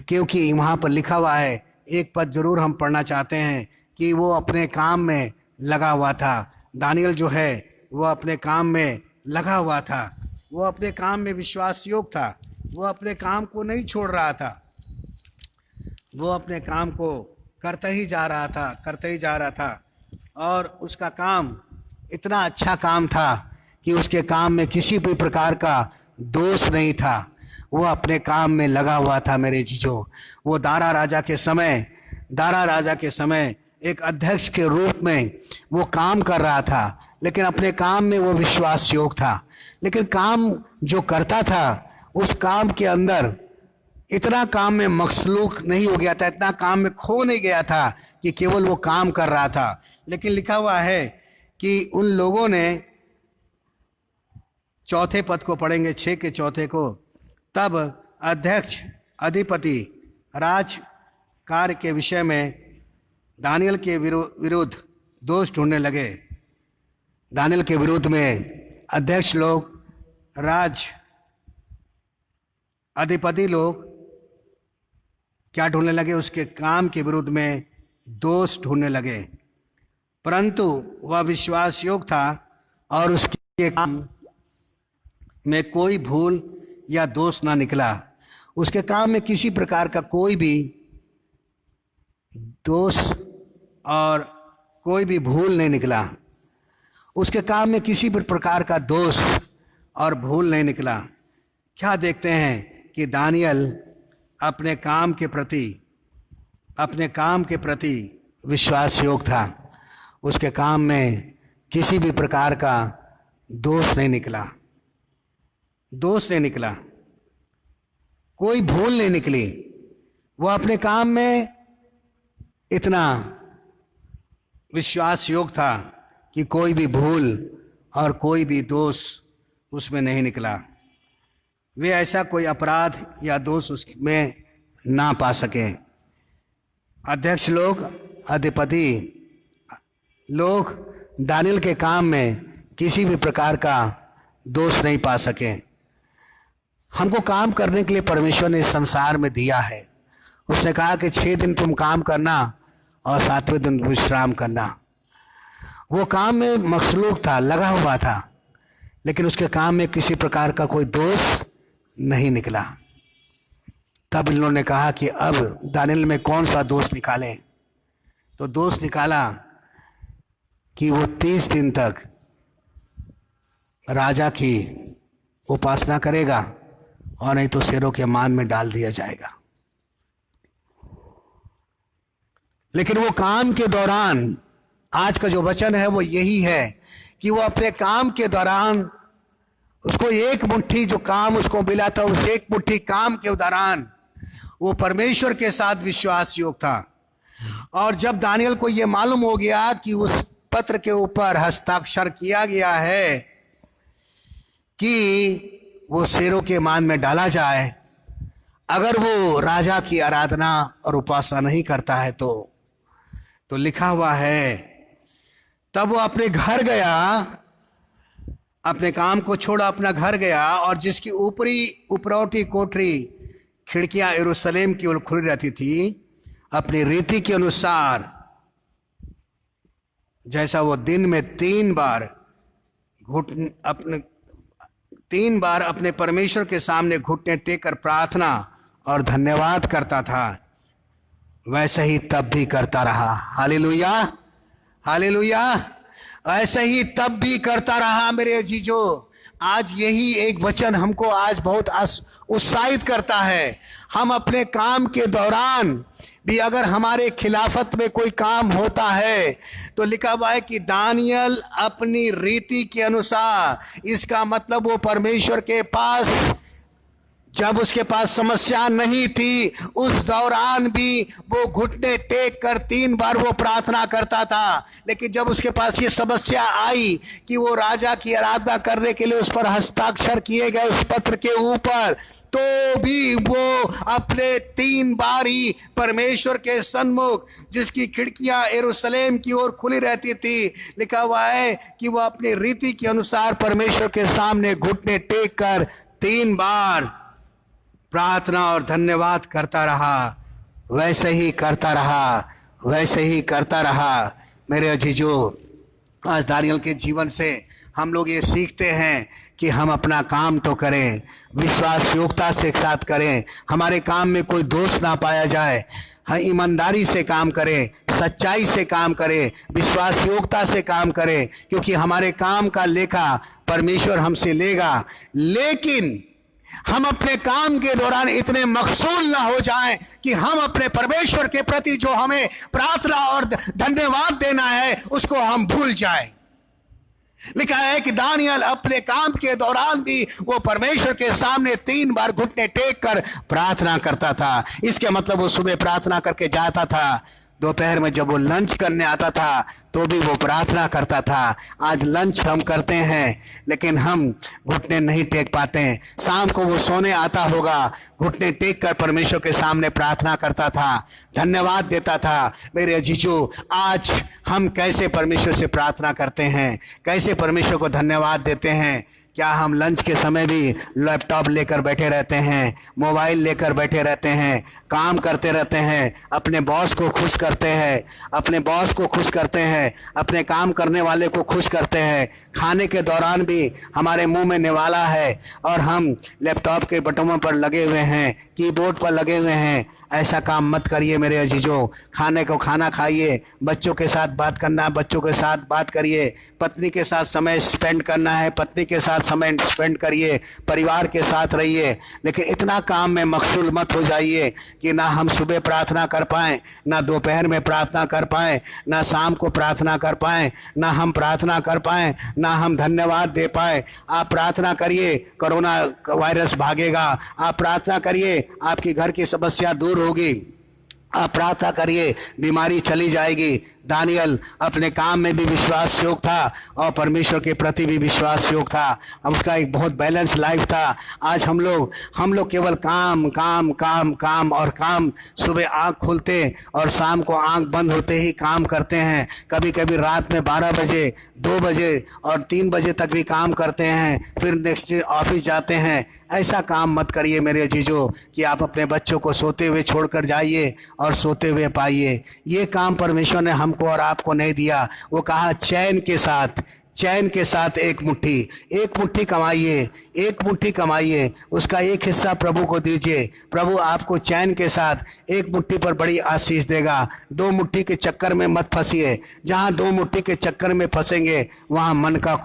क्योंकि वहाँ पर लिखा हुआ है, एक पद जरूर हम पढ़ना चाहते हैं कि वो अपने काम में लगा हुआ था। दानियल जो है वो अपने काम में लगा हुआ था, वो अपने काम में विश्वास योग्य था, वो अपने काम को नहीं छोड़ रहा था, वो अपने काम को करते ही जा रहा था और उसका काम इतना अच्छा काम था कि उसके काम में किसी भी प्रकार का दोष नहीं था। वो अपने काम में लगा हुआ था मेरे जीजो। वो दारा राजा के समय एक अध्यक्ष के रूप में वो काम कर रहा था, लेकिन अपने काम में वो विश्वास योग था। लेकिन काम जो करता था उस काम के अंदर इतना काम में मसलूक नहीं हो गया था, इतना काम में खो नहीं गया था कि केवल वो काम कर रहा था। लेकिन लिखा हुआ है कि उन लोगों ने, चौथे पद को पढ़ेंगे, 6 के चौथे को, तब अध्यक्ष अधिपति राज कार्य के विषय में दानियल के विरुद्ध दोष ढूंढने लगे। दानियल के विरुद्ध में अध्यक्ष लोग, राज अधिपति लोग क्या ढूंढने लगे? उसके काम के विरुद्ध में दोष ढूंढने लगे। परंतु वह विश्वास योग्य था और उसके काम में कोई भूल या दोष ना निकला। उसके काम में किसी प्रकार का कोई भी दोष और कोई भी भूल नहीं निकला। उसके काम में किसी भी प्रकार का दोष और भूल नहीं निकला। क्या देखते हैं कि दानियल अपने काम के प्रति विश्वास योग्य था। उसके काम में किसी भी प्रकार का दोष नहीं निकला, कोई भूल नहीं निकली। वो अपने काम में इतना विश्वास योग्य था कि कोई भी भूल और कोई भी दोष उसमें नहीं निकला। वे ऐसा कोई अपराध या दोष उसमें ना पा सके। अध्यक्ष लोग, अधिपति लोग दानियल के काम में किसी भी प्रकार का दोष नहीं पा सके। हमको काम करने के लिए परमेश्वर ने इस संसार में दिया है। उसने कहा कि 6 दिन तुम काम करना और 7वें दिन विश्राम करना। वो काम में मसलूक था, लगा हुआ था, लेकिन उसके काम में किसी प्रकार का कोई दोष नहीं निकला। तब इन लोगों ने कहा कि अब दानियल में कौन सा दोष निकालें? तो दोष निकाला कि वो 30 दिन तक राजा की उपासना करेगा और नहीं तो शेरों के मान में डाल दिया जाएगा। लेकिन वो काम के दौरान, आज का जो वचन है वो यही है कि वो अपने काम के दौरान, उसको एक मुट्ठी जो काम उसको मिला था, उस एक मुट्ठी काम के दौरान वो परमेश्वर के साथ विश्वास योग था। और जब दानियल को ये मालूम हो गया कि उस पत्र के ऊपर हस्ताक्षर किया गया है कि वो शेरों के मान में डाला जाए, अगर वो राजा की आराधना और उपासना नहीं करता है तो लिखा हुआ है, तब वो अपने घर गया, अपने काम को छोड़ा, अपना घर गया, और जिसकी उपरौठी कोठरी खिड़कियां यरूशलेम की ओर खुली रहती थी, अपनी रीति के अनुसार, जैसा वो दिन में 3 बार अपने परमेश्वर के सामने घुटने टेक कर प्रार्थना और धन्यवाद करता था, वैसे ही तब भी करता रहा। Hallelujah, hallelujah. ऐसे ही तब भी करता रहा मेरे अजीजो। आज यही एक वचन हमको आज बहुत उत्साहित करता है। हम अपने काम के दौरान भी अगर हमारे खिलाफत में कोई काम होता है तो लिखा हुआ है कि दानियल अपनी रीति के अनुसार, इसका मतलब वो परमेश्वर के पास, जब उसके पास समस्या नहीं थी उस दौरान भी वो घुटने टेक कर 3 बार वो प्रार्थना करता था। लेकिन जब उसके पास ये समस्या आई कि वो राजा की आराधना करने के लिए उस पर हस्ताक्षर किए गए उस पत्र के ऊपर, तो भी वो अपने 3 बार ही परमेश्वर के सन्मुख, जिसकी खिड़कियां यरूशलेम की ओर खुली रहती थी, लिखा हुआ है कि वो अपनी रीति के अनुसार परमेश्वर के सामने घुटने टेक कर 3 बार प्रार्थना और धन्यवाद करता रहा। वैसे ही करता रहा मेरे अजीजों। आज दानियल के जीवन से हम लोग ये सीखते हैं कि हम अपना काम तो करें, विश्वास योग्यता से साथ करें, हमारे काम में कोई दोष ना पाया जाए। हम ईमानदारी से काम करें, सच्चाई से काम करें, विश्वास योग्यता से काम करें, क्योंकि हमारे काम का लेखा परमेश्वर हमसे लेगा। लेकिन हम अपने काम के दौरान इतने मकसूल ना हो जाएं कि हम अपने परमेश्वर के प्रति जो हमें प्रार्थना और धन्यवाद देना है उसको हम भूल जाएं। लिखा है कि दानियल अपने काम के दौरान भी वो परमेश्वर के सामने 3 बार घुटने टेक कर प्रार्थना करता था। इसके मतलब वो सुबह प्रार्थना करके जाता था, दोपहर में जब वो लंच करने आता था तो भी वो प्रार्थना करता था। आज लंच हम करते हैं लेकिन हम घुटने नहीं टेक पाते। शाम को वो सोने आता होगा, घुटने टेक कर परमेश्वर के सामने प्रार्थना करता था, धन्यवाद देता था। मेरे अजीजों, आज हम कैसे परमेश्वर से प्रार्थना करते हैं, कैसे परमेश्वर को धन्यवाद देते हैं? क्या हम लंच के समय भी लैपटॉप लेकर बैठे रहते हैं, मोबाइल लेकर बैठे रहते हैं, काम करते रहते हैं, अपने बॉस को खुश करते हैं, अपने बॉस को खुश करते हैं, अपने काम करने वाले को खुश करते हैं? खाने के दौरान भी हमारे मुंह में निवाला है और हम लैपटॉप के बटनों पर लगे हुए हैं, कीबोर्ड पर लगे हुए हैं। ऐसा काम मत करिए मेरे अजीजों। खाने को खाना खाइए, बच्चों के साथ बात करना है बच्चों के साथ बात करिए, पत्नी के साथ समय स्पेंड करना है पत्नी के साथ समय स्पेंड करिए, परिवार के साथ रहिए। लेकिन इतना काम में मशगूल मत हो जाइए कि ना हम सुबह प्रार्थना कर पाएँ, ना दोपहर में प्रार्थना कर पाएँ, ना शाम को प्रार्थना कर पाएँ, ना हम प्रार्थना कर पाएँ, ना हम धन्यवाद दे पाएँ। आप प्रार्थना करिए, कोरोना वायरस भागेगा। आप प्रार्थना करिए, आपकी घर की समस्या दूर होगी। आप प्रार्थना करिए, बीमारी चली जाएगी। दानियल अपने काम में भी विश्वास योग था और परमेश्वर के प्रति भी विश्वास योग था। अब उसका एक बहुत बैलेंस लाइफ था। आज हम लोग केवल काम काम काम काम और काम। सुबह आँख खुलते और शाम को आँख बंद होते ही काम करते हैं। कभी कभी रात में 12 बजे 2 बजे और 3 बजे तक भी काम करते हैं, फिर नेक्स्ट ऑफिस जाते हैं। ऐसा काम मत करिए मेरे अजीजों कि आप अपने बच्चों को सोते हुए छोड़कर जाइए और सोते हुए पाइए। ये काम परमेश्वर ने हमको और आपको नहीं दिया। वो कहा चैन के साथ एक मुट्ठी कमाइए, एक मुट्ठी कमाइए, उसका एक हिस्सा प्रभु को दीजिए। प्रभु आपको चैन के साथ एक मुट्ठी पर बड़ी आशीष देगा। 2 मुट्ठी के चक्कर में मत फंसिए। जहाँ 2 मुट्ठी के चक्कर में फंसेंगे वहाँ मन का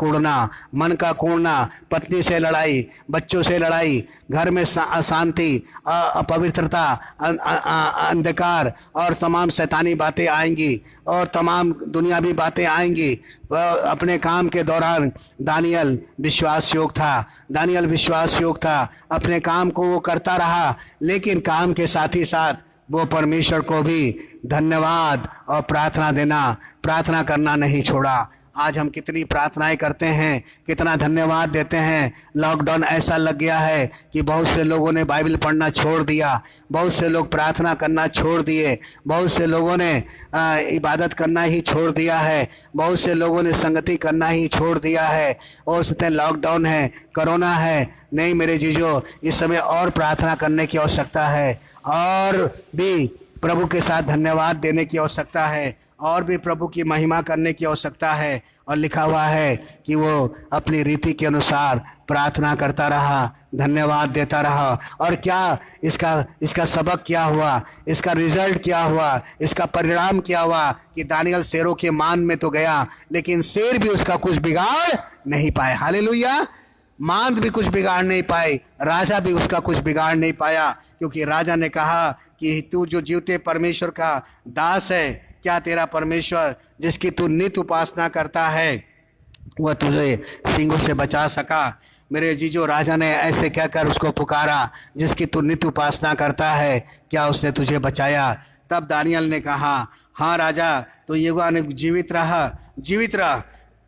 कूड़ना, पत्नी से लड़ाई, बच्चों से लड़ाई, घर में अशांति, अपवित्रता, अंधकार और तमाम शैतानी बातें आएंगी और तमाम दुनियावी बातें आएंगी। अपने काम के दौरान दानियल विश्वास योग था। अपने काम को वो करता रहा, लेकिन काम के साथ ही साथ वो परमेश्वर को भी धन्यवाद और प्रार्थना करना नहीं छोड़ा। आज हम कितनी प्रार्थनाएं करते हैं, कितना धन्यवाद देते हैं। लॉकडाउन ऐसा लग गया है कि बहुत से लोगों ने बाइबल पढ़ना छोड़ दिया, बहुत से लोग प्रार्थना करना छोड़ दिए, बहुत से लोगों ने इबादत करना ही छोड़ दिया है, बहुत से लोगों ने संगति करना ही छोड़ दिया है। और सोचते लॉकडाउन है, कोरोना है। नहीं मेरे जीजो, इस समय और प्रार्थना करने की आवश्यकता है, और भी प्रभु के साथ धन्यवाद देने की आवश्यकता है, और भी प्रभु की महिमा करने की आवश्यकता है। और लिखा हुआ है कि वो अपनी रीति के अनुसार प्रार्थना करता रहा, धन्यवाद देता रहा। और क्या इसका सबक क्या हुआ, इसका रिजल्ट क्या हुआ, इसका परिणाम क्या हुआ कि दानियल शेरों के मान में तो गया, लेकिन शेर भी उसका कुछ बिगाड़ नहीं पाए। हालेलुया। मांद भी कुछ बिगाड़ नहीं पाए, राजा भी उसका कुछ बिगाड़ नहीं पाया, क्योंकि राजा ने कहा कि तू जो जीवते परमेश्वर का दास है, क्या तेरा परमेश्वर जिसकी तू नित्य उपासना करता है वह तुझे सिंहों से बचा सका? मेरे जीजो, राजा ने ऐसे कहकर उसको पुकारा, जिसकी तू नित्य उपासना करता है, क्या उसने तुझे बचाया? तब दानियल ने कहा, हाँ राजा, तो यहोवा ने जीवित रहा।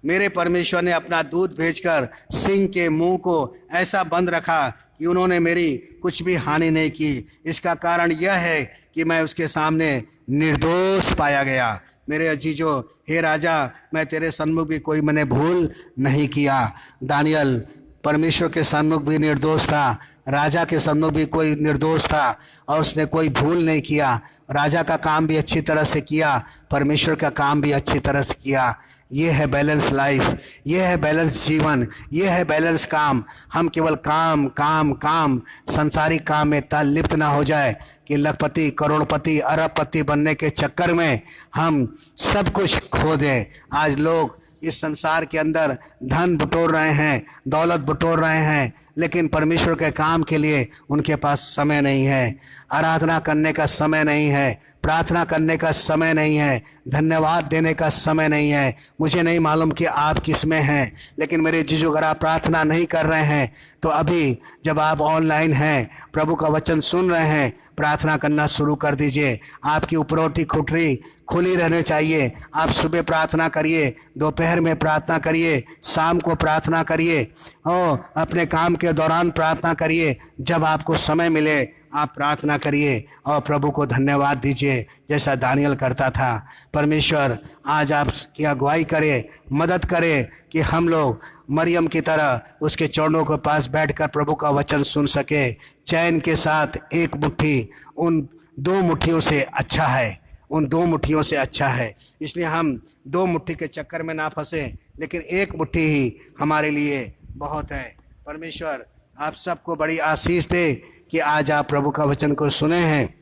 मेरे परमेश्वर ने अपना दूत भेजकर सिंह के मुंह को ऐसा बंद रखा कि उन्होंने मेरी कुछ भी हानि नहीं की। इसका कारण यह है कि मैं उसके सामने निर्दोष पाया गया। मेरे अजीजों, हे राजा, मैं तेरे सन्मुख भी कोई मैंने भूल नहीं किया। दानियल परमेश्वर के सन्मुख भी निर्दोष था, राजा के सन्मुख भी कोई निर्दोष था, और उसने कोई भूल नहीं किया। राजा का काम भी अच्छी तरह से किया, परमेश्वर का काम भी अच्छी तरह से किया। ये है बैलेंस लाइफ, ये है बैलेंस जीवन, ये है बैलेंस काम। हम केवल काम काम काम संसारिक काम में इतना लिप्त ना हो जाए कि लखपति करोड़पति अरबपति बनने के चक्कर में हम सब कुछ खो दें। आज लोग इस संसार के अंदर धन बटोर रहे हैं, दौलत बटोर रहे हैं, लेकिन परमेश्वर के काम के लिए उनके पास समय नहीं है, आराधना करने का समय नहीं है, प्रार्थना करने का समय नहीं है, धन्यवाद देने का समय नहीं है। मुझे नहीं मालूम कि आप किस में हैं, लेकिन मेरे जीजू अगर आप प्रार्थना नहीं कर रहे हैं तो अभी जब आप ऑनलाइन हैं, प्रभु का वचन सुन रहे हैं, प्रार्थना करना शुरू कर दीजिए। आपकी उपरोटी खुटरी खुली रहनी चाहिए। आप सुबह प्रार्थना करिए, दोपहर में प्रार्थना करिए, शाम को प्रार्थना करिए और अपने काम के दौरान प्रार्थना करिए। जब आपको समय मिले आप प्रार्थना करिए और प्रभु को धन्यवाद दीजिए जैसा दानियल करता था। परमेश्वर आज आपकी अगुवाई करे, मदद करे कि हम लोग मरियम की तरह उसके चरणों के पास बैठकर प्रभु का वचन सुन सके। चैन के साथ एक मुट्ठी उन दो मुट्ठियों से अच्छा है, उन दो मुट्ठियों से अच्छा है। इसलिए हम दो मुट्ठी के चक्कर में ना फंसे, लेकिन एक मुट्ठी ही हमारे लिए बहुत है। परमेश्वर आप सबको बड़ी आशीष दे कि आज आप प्रभु का वचन को सुने हैं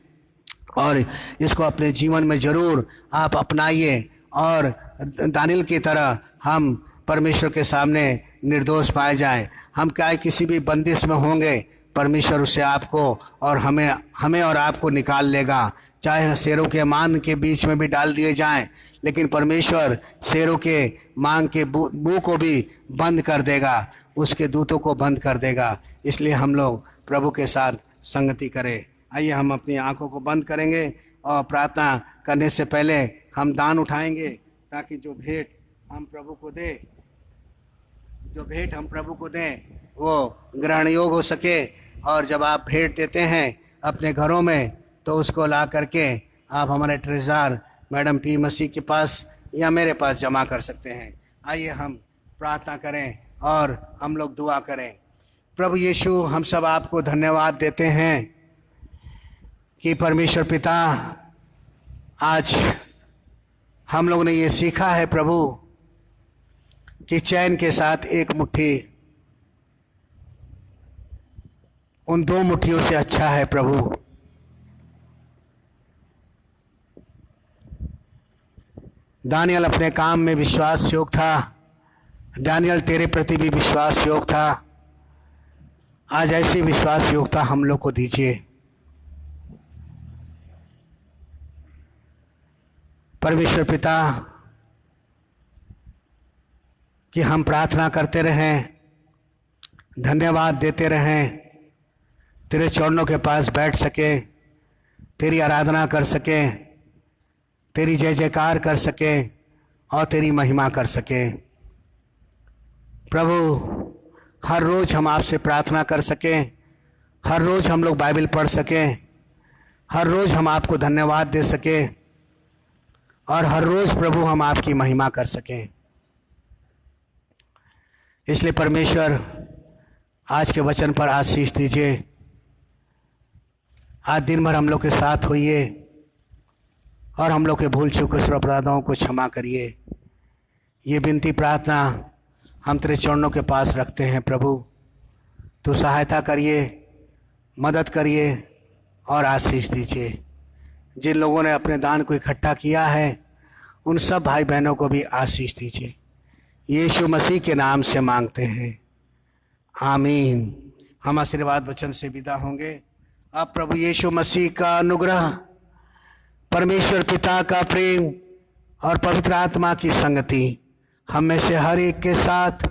और इसको अपने जीवन में ज़रूर आप अपनाइए और दानियल की तरह हम परमेश्वर के सामने निर्दोष पाए जाएं। हम क्या किसी भी बंदिश में होंगे, परमेश्वर उससे आपको और हमें और आपको निकाल लेगा। चाहे शेरों के मान के बीच में भी डाल दिए जाएं, लेकिन परमेश्वर शेरों के मान के मुंह को भी बंद कर देगा, उसके दूतों को बंद कर देगा। इसलिए हम लोग प्रभु के साथ संगति करें। आइए हम अपनी आंखों को बंद करेंगे और प्रार्थना करने से पहले हम दान उठाएंगे ताकि जो भेंट हम प्रभु को दें वो ग्रहण योग हो सके। और जब आप भेंट देते हैं अपने घरों में तो उसको ला करके आप हमारे ट्रेजर मैडम पी मसीह के पास या मेरे पास जमा कर सकते हैं। आइए हम प्रार्थना करें और हम लोग दुआ करें। प्रभु यीशु, हम सब आपको धन्यवाद देते हैं कि परमेश्वर पिता आज हम लोग ने ये सीखा है प्रभु कि चैन के साथ एक मुट्ठी उन दो मुट्ठियों से अच्छा है। प्रभु दानियल अपने काम में विश्वास योग था, दानियल तेरे प्रति भी विश्वास योग था। आज ऐसी विश्वास योग्यता हम लोग को दीजिए। परमेश्वर पिता कि हम प्रार्थना करते रहें, धन्यवाद देते रहें, तेरे चरणों के पास बैठ सके, तेरी आराधना कर सके, तेरी जय जयकार कर सके और तेरी महिमा कर सके। प्रभु हर रोज़ हम आपसे प्रार्थना कर सकें, हर रोज़ हम लोग बाइबल पढ़ सकें, हर रोज़ हम आपको धन्यवाद दे सकें और हर रोज़ प्रभु हम आपकी महिमा कर सकें। इसलिए परमेश्वर आज के वचन पर आशीष दीजिए। आज दिन भर हम लोग के साथ होइए और हम लोग के भूल चूक अपराधों को क्षमा करिए। ये विनती प्रार्थना हम तेरे चरणों के पास रखते हैं। प्रभु तो सहायता करिए, मदद करिए और आशीष दीजिए। जिन लोगों ने अपने दान को इकट्ठा किया है उन सब भाई बहनों को भी आशीष दीजिए। यीशु मसीह के नाम से मांगते हैं, आमीन। हम आशीर्वाद वचन से विदा होंगे। अब प्रभु यीशु मसीह का अनुग्रह, परमेश्वर पिता का प्रेम और पवित्र आत्मा की संगति हम में से हर एक के साथ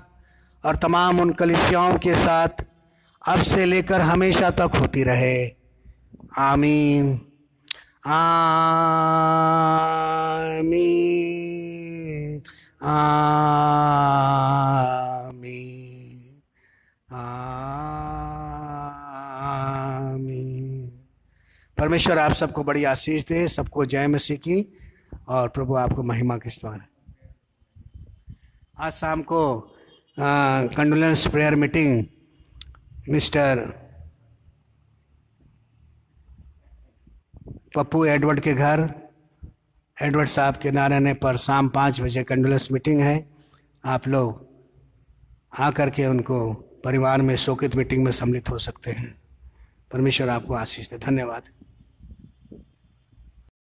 और तमाम उन कलीसियाओं के साथ अब से लेकर हमेशा तक होती रहे। आमीन, आमीन, आमीन, आमीन। परमेश्वर आप सबको बड़ी आशीष दे, सबको जय मसीह की और प्रभु आपको महिमा के द्वारा। आज शाम को condolence prayer meeting mister Pappu Edward के घर एडवर्ड साहब के नारायण पर शाम 5 बजे कंडोलेंस मीटिंग है। आप लोग आकर के उनको परिवार में शोकित मीटिंग में सम्मिलित हो सकते हैं। परमेश्वर आपको आशीष दे। धन्यवाद।